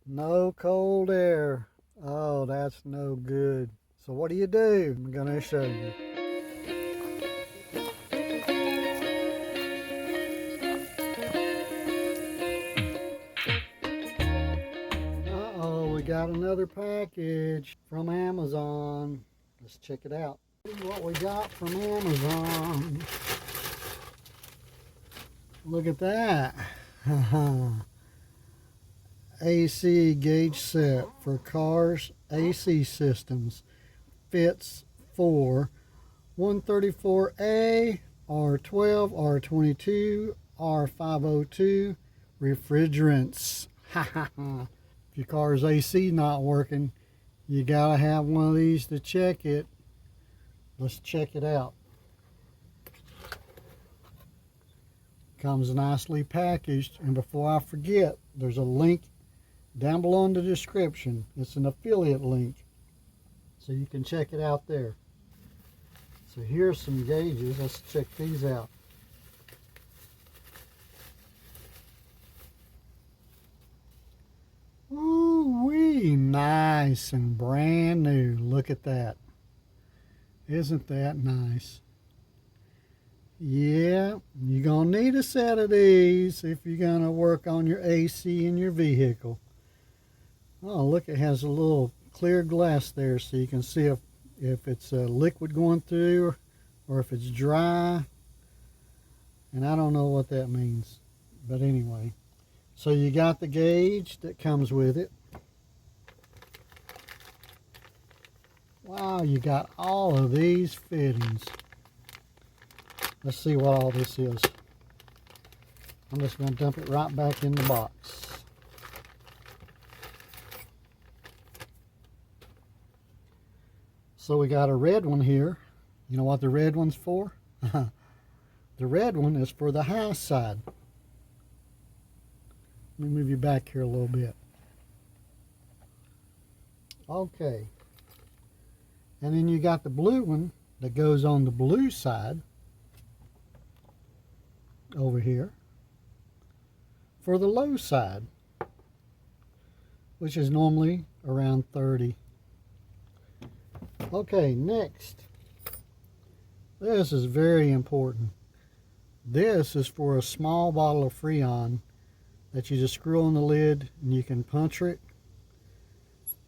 No cold air. Oh, that's no good. So what do? I'm going to show you. Uh-oh, we got another package from Amazon. Let's check it out. See what we got from Amazon. Look at that. AC gauge set for cars AC systems. Fits for 134A, R12, R22, R502 refrigerants. If your car's AC not working, you gotta have one of these to check it. Let's check it out. Comes nicely packaged, and before I forget, there's a link down below in the description. It's an affiliate link, so you can check it out there. So here's some gauges. Let's check these out. Ooh-wee, nice and brand new. Look at that. Isn't that nice? Yeah, you're going to need a set of these if you're going to work on your AC in your vehicle. Oh, look, it has a little clear glass there so you can see if it's a liquid going through or if it's dry. And I don't know what that means. But anyway, so you got the gauge that comes with it. Wow, you got all of these fittings. Let's see what all this is. I'm just going to dump it right back in the box. So we got a red one here. You know what the red one's for? The red one is for the high side. Let me move you back here a little bit. Okay. And then you got the blue one that goes on the blue side over here for the low side, which is normally around 30. Okay, next. This is very important. This is for a small bottle of Freon that you just screw on the lid and you can puncture it.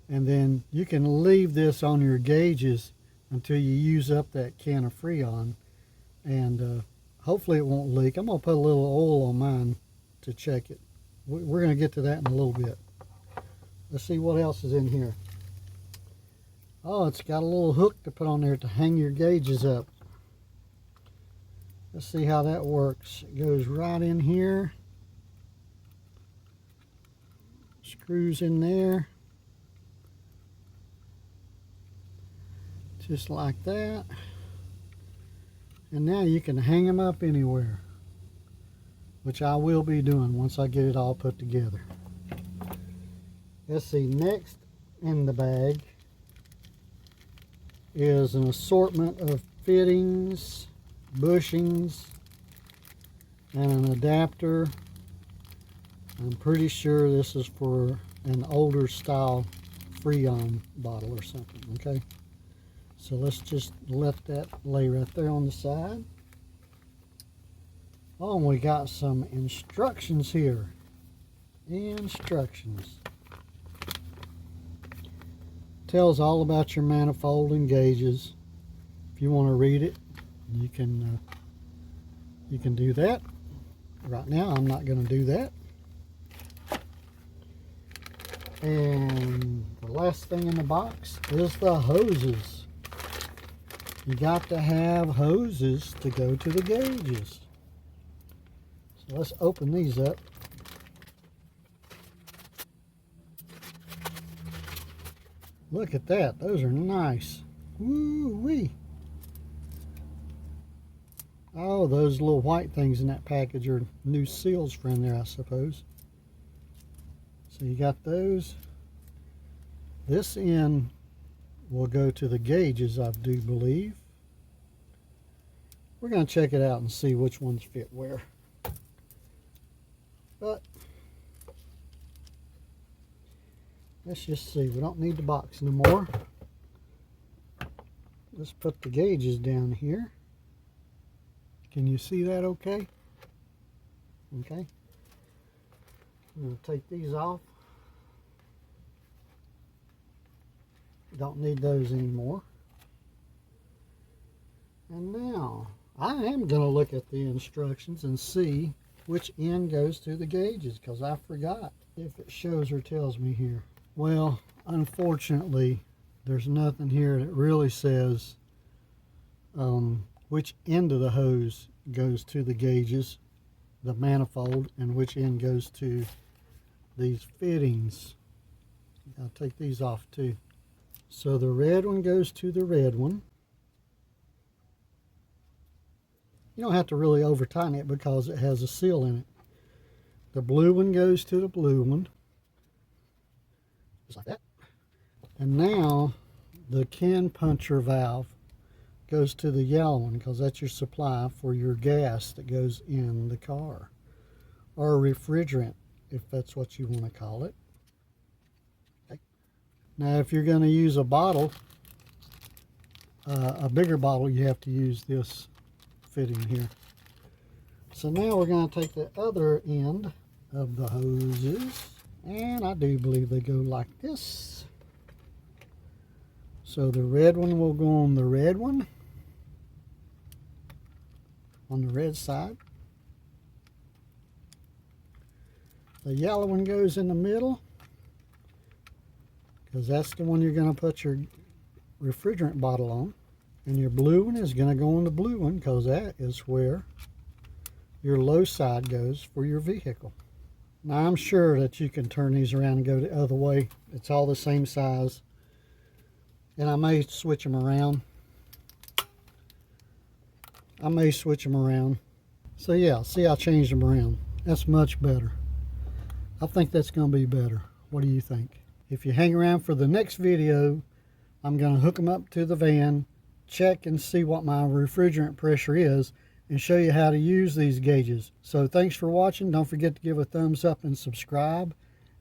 And then you can leave this on your gauges until you use up that can of Freon. And hopefully it won't leak. I'm going to put a little oil on mine to check it. We're going to get to that in a little bit. Let's see what else is in here. Oh, it's got a little hook to put on there to hang your gauges up. Let's see how that works. It goes right in here. Screws in there. Just like that. And now you can hang them up anywhere, which I will be doing once I get it all put together. Let's see, next in the bag is an assortment of fittings, bushings, and an adapter. I'm pretty sure this is for an older style Freon bottle or something, okay? So let's just let that lay right there on the side. Oh, and we got some instructions here. Instructions. Tells all about your manifold and gauges. If you want to read it, you can do that. Right now, I'm not going to do that. And the last thing in the box is the hoses. You got to have hoses to go to the gauges. So let's open these up. Look at that. Those are nice. Woo-wee. Oh, those little white things in that package are new seals for in there, I suppose. So you got those. This end will go to the gauges, I do believe. We're going to check it out and see which ones fit where. But let's just see. We don't need the box no more. Let's put the gauges down here. Can you see that okay? Okay. I'm going to take these off. Don't need those anymore. And now, I am going to look at the instructions and see which end goes to the gauges, because I forgot if it shows or tells me here. Well, unfortunately, there's nothing here that really says which end of the hose goes to the gauges, the manifold, and which end goes to these fittings. I'll take these off too. So the red one goes to the red one. You don't have to really over tighten it because it has a seal in it. The blue one goes to the blue one, just like that. And now the can puncher valve goes to the yellow one, because that's your supply for your gas that goes in the car, or refrigerant if that's what you want to call it. Okay. Now if you're going to use a bottle, a bigger bottle, you have to use this fitting here. So now we're going to take the other end of the hoses, and I do believe they go like this. So the red one will go on the red one, on the red side. The yellow one goes in the middle, because that's the one you're going to put your refrigerant bottle on. And your blue one is going to go on the blue one, because that is where your low side goes for your vehicle. Now I'm sure that you can turn these around and go the other way. It's all the same size. And I may switch them around. So yeah, see, I changed them around. That's much better. I think that's going to be better. What do you think? If you hang around for the next video, I'm going to hook them up to the van, check and see what my refrigerant pressure is, and show you how to use these gauges. So thanks for watching. Don't forget to give a thumbs up and subscribe.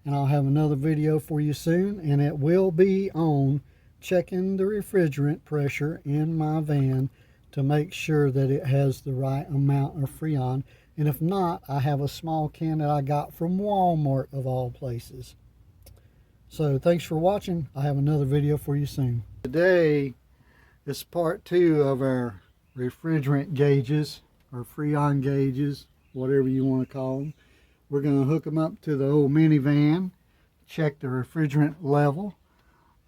And I'll have another video for you soon. And it will be on checking the refrigerant pressure in my van to make sure that it has the right amount of Freon. And if not, I have a small can that I got from Walmart of all places. So thanks for watching. I have another video for you soon. Today is part 2 of our refrigerant gauges, or Freon gauges, whatever you want to call them. We're going to hook them up to the old minivan, check the refrigerant level,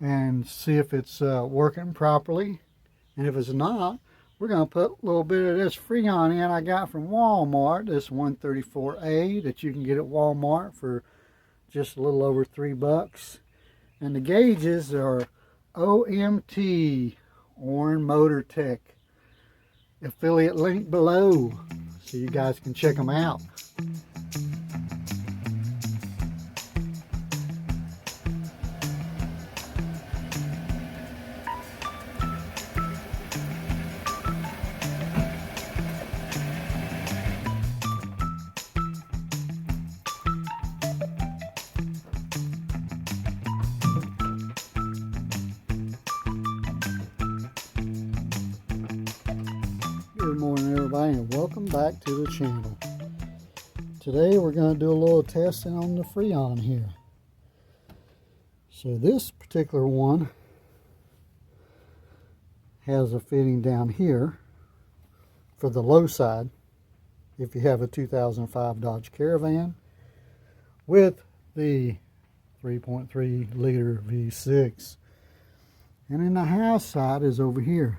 and see if it's working properly. And if it's not, we're going to put a little bit of this Freon in I got from Walmart, this 134A that you can get at Walmart for just a little over $3. And the gauges are OMT, Orin Motor Tech. Affiliate link below so you guys can check them out. Good morning everybody, and welcome back to the channel. Today we're going to do a little testing on the Freon here. So this particular one has a fitting down here for the low side if you have a 2005 Dodge Caravan with the 3.3 liter V6, and then the high side is over here,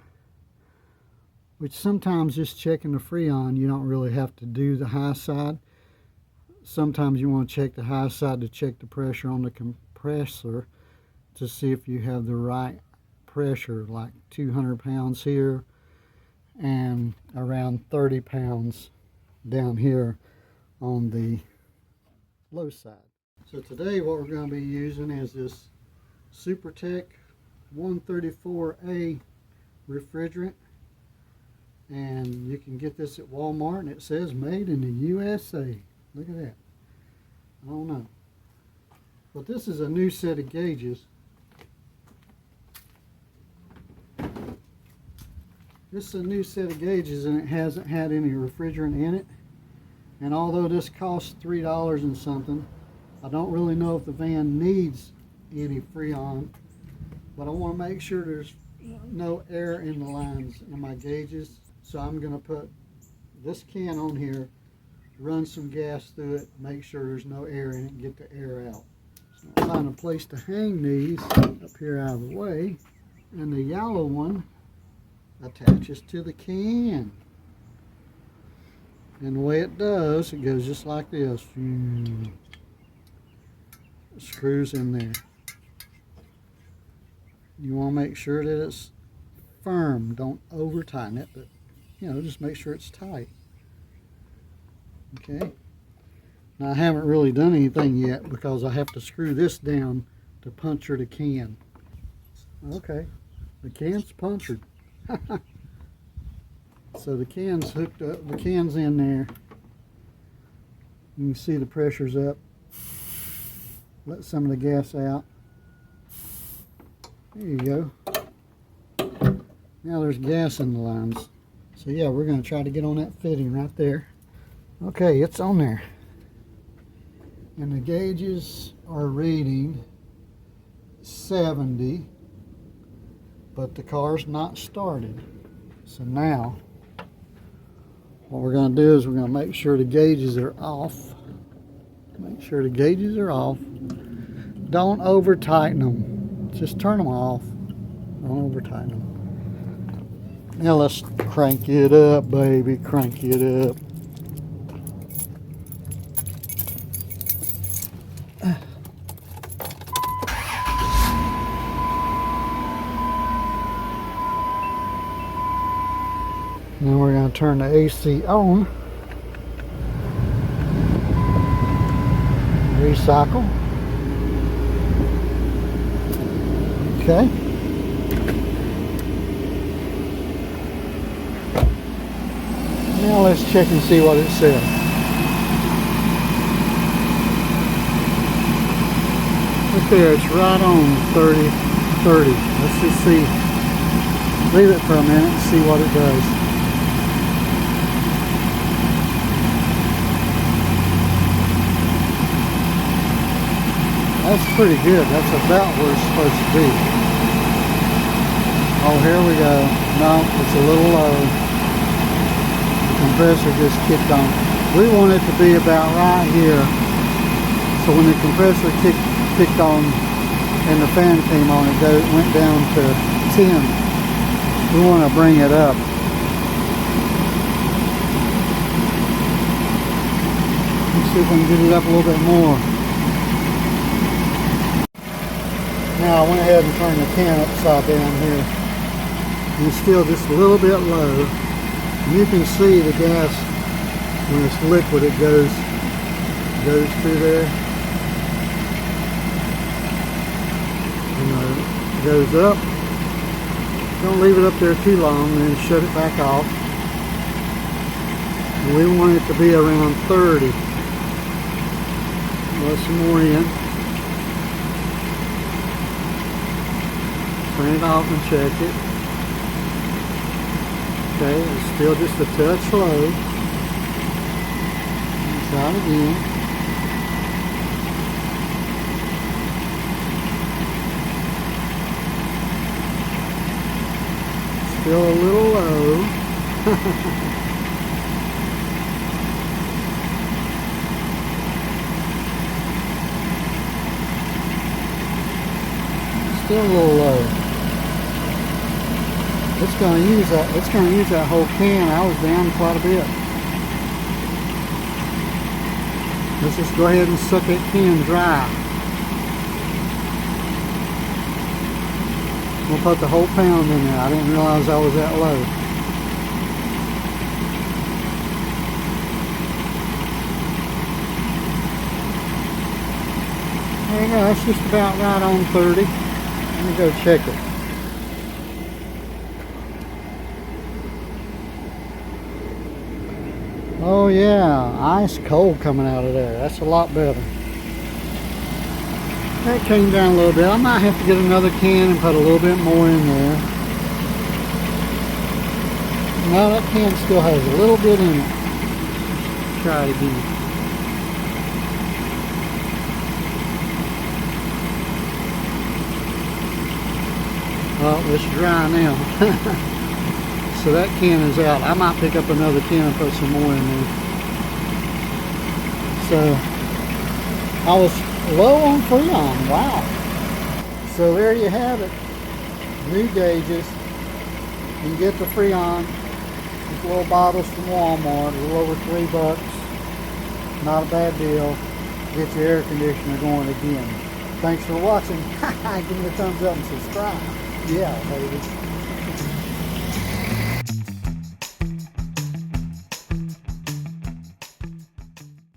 which sometimes just checking the Freon, you don't really have to do the high side. Sometimes you want to check the high side to check the pressure on the compressor to see if you have the right pressure, like 200 pounds here and around 30 pounds down here on the low side. So today what we're going to be using is this SuperTech 134A refrigerant. And you can get this at Walmart, and it says made in the USA. Look at that. I don't know. But this is a new set of gauges. This is a new set of gauges, and it hasn't had any refrigerant in it. And although this costs $3 and something, I don't really know if the van needs any Freon, but I want to make sure there's no air in the lines in my gauges. So I'm going to put this can on here, run some gas through it, make sure there's no air in it, and get the air out. So I'll find a place to hang these up here out of the way. And the yellow one attaches to the can. And the way it does, it goes just like this. Screws in there. You want to make sure that it's firm. Don't over tighten it, but you know, just make sure it's tight. Okay. Now I haven't really done anything yet because I have to screw this down to puncture the can. Okay, the can's punctured. So the can's hooked up, the can's in there. You can see the pressure's up. Let some of the gas out. There you go. Now there's gas in the lines. So yeah, we're going to try to get on that fitting right there. Okay, it's on there. And the gauges are reading 70, but the car's not started. So now, what we're going to do is we're going to make sure the gauges are off. Make sure the gauges are off. Don't over tighten them. Just turn them off. Don't over tighten them. Now let's crank it up, baby. Crank it up. Now we're going to turn the AC on. Recycle. Okay. Now let's check and see what it says. Right there, it's right on 30. Let's just see. Leave it for a minute and see what it does. That's pretty good. That's about where it's supposed to be. Oh, here we go. No, it's a little low. The compressor just kicked on. We want it to be about right here. So when the compressor kicked on and the fan came on, it went down to 10. We want to bring it up. Let's see if we can get it up a little bit more. Now I went ahead and turned the can upside down here. And it's still just a little bit low. You can see the gas, when it's liquid, it goes through there. And it goes up. Don't leave it up there too long, and then shut it back off. And we want it to be around 30. Let some more in. Turn it off and check it. Okay, it's still just a touch low. Try it again. Still a little low. Still a little low. It's going to use that whole can. I was down quite a bit. Let's just go ahead and suck that can dry. We'll put the whole pound in there. I didn't realize I was that low. There you go. That's just about right on 30. Let me go check it. Oh yeah, ice cold coming out of there. That's a lot better. That came down a little bit. I might have to get another can and put a little bit more in there. No, that can still has a little bit in it. Try it again. Well, it's dry now. So that can is out. I might pick up another can and put some more in there. So I was low on Freon. Wow. So there you have it. New gauges. You can get the Freon. These little bottles from Walmart, a little over $3. Not a bad deal. Get your air conditioner going again. Thanks for watching. Give me a thumbs up and subscribe. Yeah, baby.